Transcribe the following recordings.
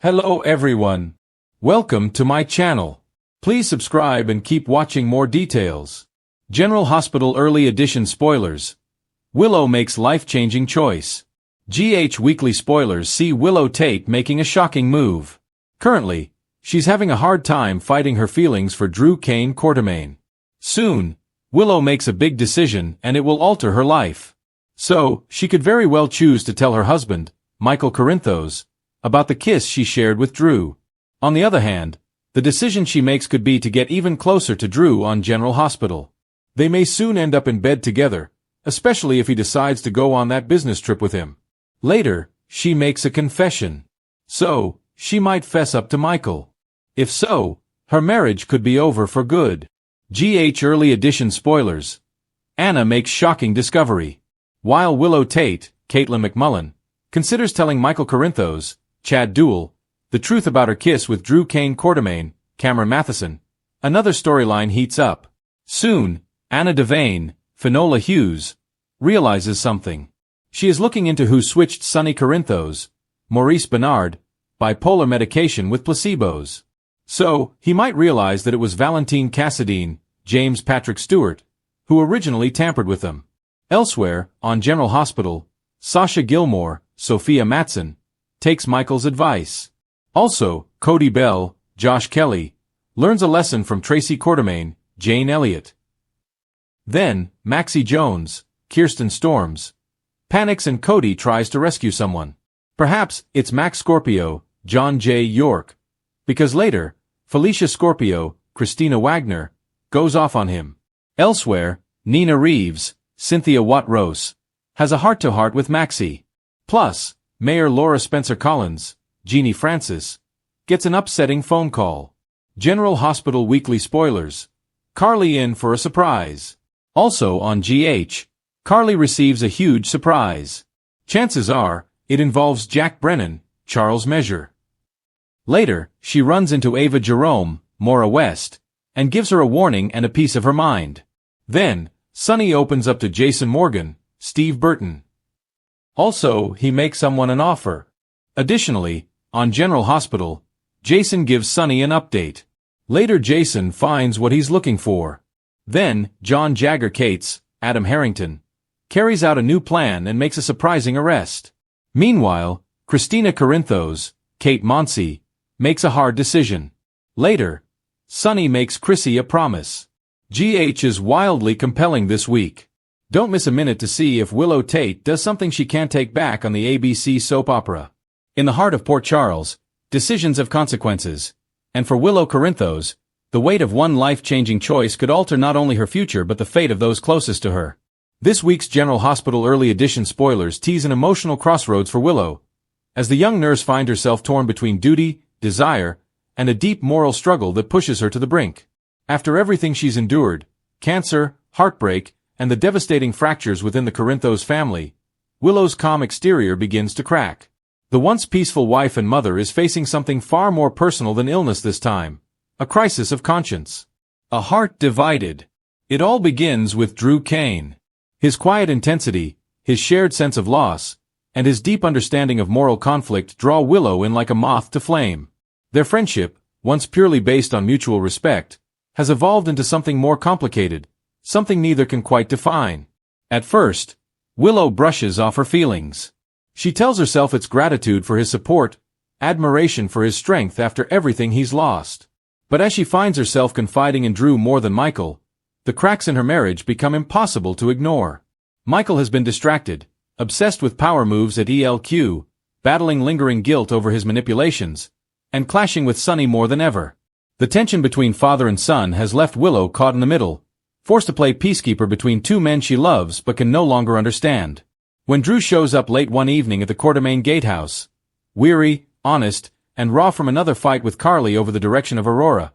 Hello everyone. Welcome to my channel. Please subscribe and keep watching more details. General Hospital Early Edition Spoilers. Willow makes life-changing choice. GH Weekly Spoilers see Willow Tate making a shocking move. Currently, she's having a hard time fighting her feelings for Drew Kane Quartermaine. Soon, Willow makes a big decision and it will alter her life. So, she could very well choose to tell her husband, Michael Corinthos, about the kiss she shared with Drew. On the other hand, the decision she makes could be to get even closer to Drew on General Hospital. They may soon end up in bed together, especially if he decides to go on that business trip with him. Later, she makes a confession. So, she might fess up to Michael. If so, her marriage could be over for good. GH Early Edition Spoilers. Anna makes shocking discovery. While Willow Tate, Caitlin McMullen, considers telling Michael Corinthos, Chad Duell, the truth about her kiss with Drew Kane Quartermaine, Cameron Matheson, another storyline heats up. Soon, Anna Devane, Finola Hughes, realizes something. She is looking into who switched Sonny Corinthos, Maurice Bernard, bipolar medication with placebos. So, he might realize that it was Valentine Cassadine, James Patrick Stewart, who originally tampered with them. Elsewhere, on General Hospital, Sasha Gilmore, Sophia Matson, takes Michael's advice. Also, Cody Bell, Josh Kelly, learns a lesson from Tracy Quartermaine, Jane Elliott. Then, Maxie Jones, Kirsten Storms, panics and Cody tries to rescue someone. Perhaps it's Max Scorpio, John J. York, because later, Felicia Scorpio, Christina Wagner, goes off on him. Elsewhere, Nina Reeves, Cynthia Watt-Rose, has a heart-to-heart with Maxie. Plus, Mayor Laura Spencer Collins, Jeannie Francis, gets an upsetting phone call. General Hospital Weekly Spoilers. Carly in for a surprise. Also on GH, Carly receives a huge surprise. Chances are, it involves Jack Brennan, Charles Measure. Later, she runs into Ava Jerome, Maura West, and gives her a warning and a piece of her mind. Then, Sonny opens up to Jason Morgan, Steve Burton. Also, he makes someone an offer. Additionally, on General Hospital, Jason gives Sonny an update. Later Jason finds what he's looking for. Then, John Jagger Cates, Adam Harrington, carries out a new plan and makes a surprising arrest. Meanwhile, Christina Corinthos, Kate Monsey, makes a hard decision. Later, Sonny makes Chrissy a promise. GH is wildly compelling this week. Don't miss a minute to see if Willow Tate does something she can't take back on the ABC soap opera. In the heart of Port Charles, decisions have consequences. And for Willow Corinthos, the weight of one life-changing choice could alter not only her future but the fate of those closest to her. This week's General Hospital Early Edition Spoilers tease an emotional crossroads for Willow, as the young nurse finds herself torn between duty, desire, and a deep moral struggle that pushes her to the brink. After everything she's endured, cancer, heartbreak, and the devastating fractures within the Corinthos family, Willow's calm exterior begins to crack. The once peaceful wife and mother is facing something far more personal than illness this time, a crisis of conscience. A heart divided. It all begins with Drew Kane. His quiet intensity, his shared sense of loss, and his deep understanding of moral conflict draw Willow in like a moth to flame. Their friendship, once purely based on mutual respect, has evolved into something more complicated, something neither can quite define. At first, Willow brushes off her feelings. She tells herself it's gratitude for his support, admiration for his strength after everything he's lost. But as she finds herself confiding in Drew more than Michael, the cracks in her marriage become impossible to ignore. Michael has been distracted, obsessed with power moves at ELQ, battling lingering guilt over his manipulations, and clashing with Sonny more than ever. The tension between father and son has left Willow caught in the middle, forced to play peacekeeper between two men she loves but can no longer understand. When Drew shows up late one evening at the Quartermaine gatehouse, weary, honest, and raw from another fight with Carly over the direction of Aurora,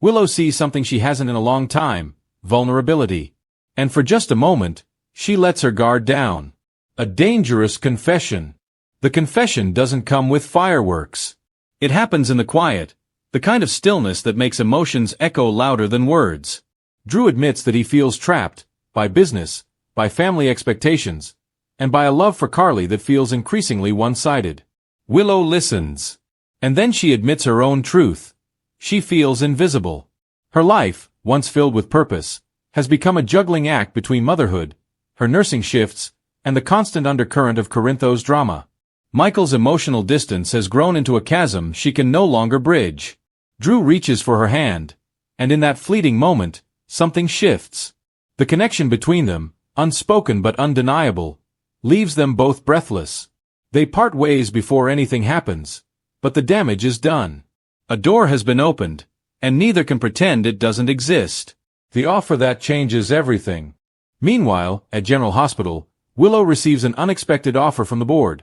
Willow sees something she hasn't in a long time, vulnerability. And for just a moment, she lets her guard down. A dangerous confession. The confession doesn't come with fireworks. It happens in the quiet, the kind of stillness that makes emotions echo louder than words. Drew admits that he feels trapped, by business, by family expectations, and by a love for Carly that feels increasingly one-sided. Willow listens. And then she admits her own truth. She feels invisible. Her life, once filled with purpose, has become a juggling act between motherhood, her nursing shifts, and the constant undercurrent of Corinthos drama. Michael's emotional distance has grown into a chasm she can no longer bridge. Drew reaches for her hand, and in that fleeting moment, something shifts. The connection between them, unspoken but undeniable, leaves them both breathless. They part ways before anything happens, but the damage is done. A door has been opened, and neither can pretend it doesn't exist. The offer that changes everything. Meanwhile, at General Hospital, Willow receives an unexpected offer from the board.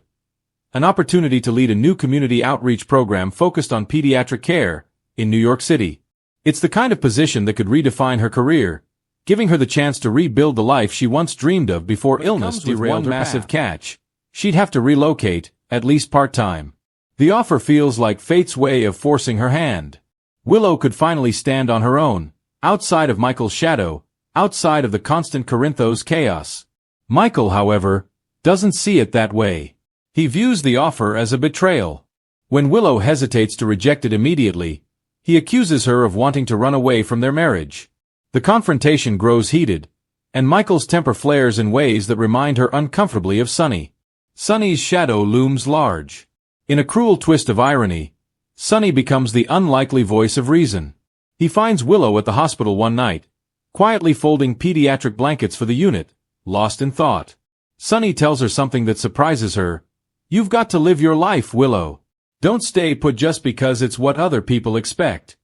An opportunity to lead a new community outreach program focused on pediatric care in New York City. It's the kind of position that could redefine her career, giving her the chance to rebuild the life she once dreamed of before illness derailed her massive catch. She'd have to relocate, at least part-time. The offer feels like fate's way of forcing her hand. Willow could finally stand on her own, outside of Michael's shadow, outside of the constant Corinthos chaos. Michael, however, doesn't see it that way. He views the offer as a betrayal. When Willow hesitates to reject it immediately, he accuses her of wanting to run away from their marriage. The confrontation grows heated, and Michael's temper flares in ways that remind her uncomfortably of Sunny. Sunny's shadow looms large. In a cruel twist of irony, Sunny becomes the unlikely voice of reason. He finds Willow at the hospital one night, quietly folding pediatric blankets for the unit, lost in thought. Sunny tells her something that surprises her. "You've got to live your life, Willow. Don't stay put just because it's what other people expect."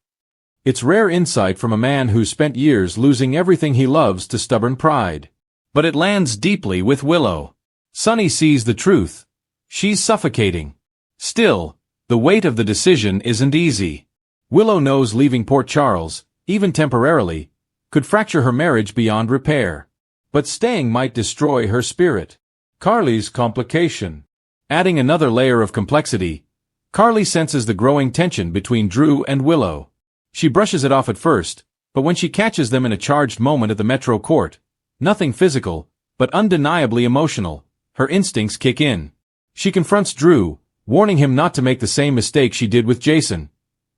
It's rare insight from a man who spent years losing everything he loves to stubborn pride. But it lands deeply with Willow. Sunny sees the truth. She's suffocating. Still, the weight of the decision isn't easy. Willow knows leaving Port Charles, even temporarily, could fracture her marriage beyond repair. But staying might destroy her spirit. Carly's complication. Adding another layer of complexity, Carly senses the growing tension between Drew and Willow. She brushes it off at first, but when she catches them in a charged moment at the Metro Court, nothing physical, but undeniably emotional, her instincts kick in. She confronts Drew, warning him not to make the same mistake she did with Jason,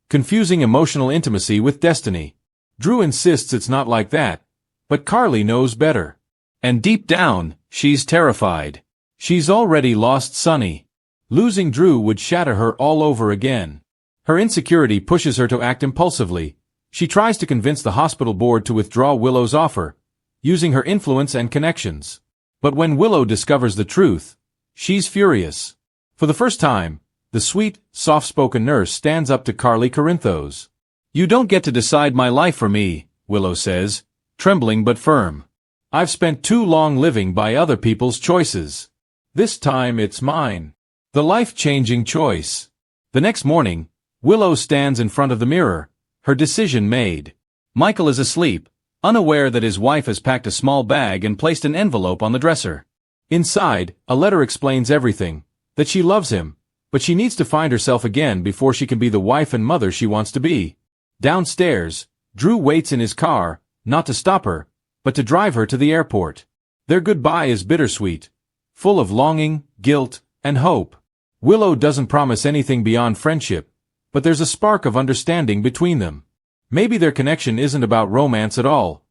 confusing emotional intimacy with destiny. Drew insists it's not like that, but Carly knows better. And deep down, she's terrified. She's already lost Sunny. Losing Drew would shatter her all over again. Her insecurity pushes her to act impulsively. She tries to convince the hospital board to withdraw Willow's offer, using her influence and connections. But when Willow discovers the truth, she's furious. For the first time, the sweet, soft-spoken nurse stands up to Carly Corinthos. "You don't get to decide my life for me," Willow says, trembling but firm. "I've spent too long living by other people's choices. This time it's mine." The life-changing choice. The next morning, Willow stands in front of the mirror, her decision made. Michael is asleep, unaware that his wife has packed a small bag and placed an envelope on the dresser. Inside, a letter explains everything, that she loves him, but she needs to find herself again before she can be the wife and mother she wants to be. Downstairs, Drew waits in his car, not to stop her, but to drive her to the airport. Their goodbye is bittersweet, full of longing, guilt, and hope. Willow doesn't promise anything beyond friendship, but there's a spark of understanding between them. Maybe their connection isn't about romance at all.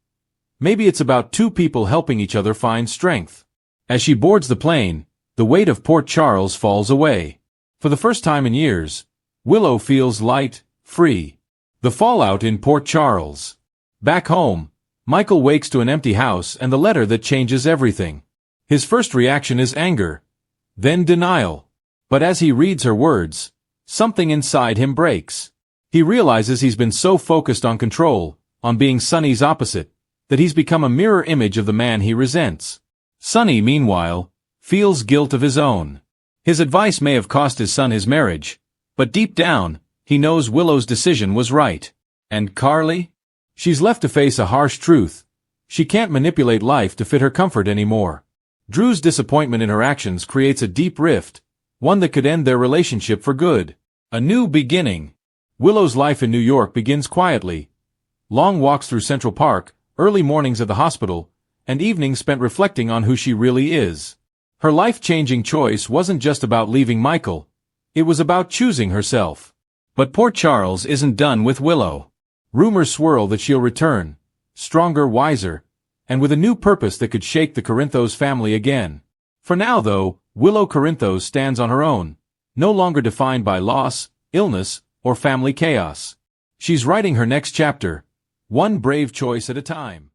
Maybe it's about two people helping each other find strength. As she boards the plane, the weight of Port Charles falls away. For the first time in years, Willow feels light, free. The fallout in Port Charles. Back home, Michael wakes to an empty house and the letter that changes everything. His first reaction is anger, then denial. But as he reads her words, something inside him breaks. He realizes he's been so focused on control, on being Sunny's opposite, that he's become a mirror image of the man he resents. Sunny, meanwhile, feels guilt of his own. His advice may have cost his son his marriage, but deep down, he knows Willow's decision was right. And Carly? She's left to face a harsh truth. She can't manipulate life to fit her comfort anymore. Drew's disappointment in her actions creates a deep rift, one that could end their relationship for good. A new beginning. Willow's life in New York begins quietly. Long walks through Central Park, early mornings at the hospital, and evenings spent reflecting on who she really is. Her life-changing choice wasn't just about leaving Michael. It was about choosing herself. But poor Charles isn't done with Willow. Rumors swirl that she'll return, stronger, wiser, and with a new purpose that could shake the Corinthos family again. For now, though, Willow Corinthos stands on her own, no longer defined by loss, illness, or family chaos. She's writing her next chapter, one brave choice at a time.